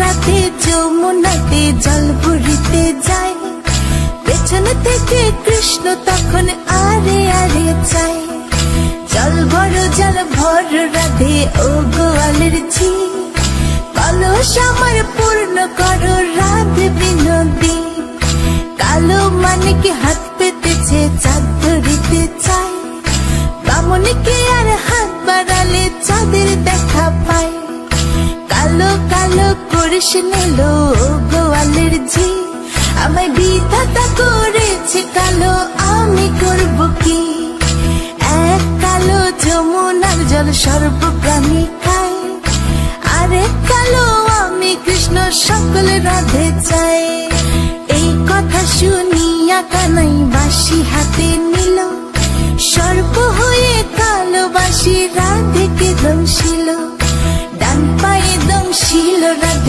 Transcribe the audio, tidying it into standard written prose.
রাতে যমুনাতে জল ভরিতে যায়, পেছন থেকে কৃষ্ণ তখন আরে আরে চায়। জল ভর রাধে ও গোয়ালের ঝি, কলস আমার পূর্ণ করো রাধে বিনোদী। কালো মানিকে হাত পেতেছে চাঁদ ধরিতে চায়, বামুনিকে আর হাত বাড়ালে চাঁদের দেখা পায়। কালো কালো করিস নিল গোয়ালের ঝি, আমায় বিধাতা করেছে কালো, আমি করব কি? এক কালো যমুনার জল সর্ব প্রাণী খায়, আরেক কালো আমি কৃষ্ণ সকল রাধে চাই। এই কথা শুনিয়া কানাই বাঁশি হাতে নিল, সর্প হয়ে কালো বাঁশি রাধেকে দংশিল, ডান পায়ে দংশিল রাধের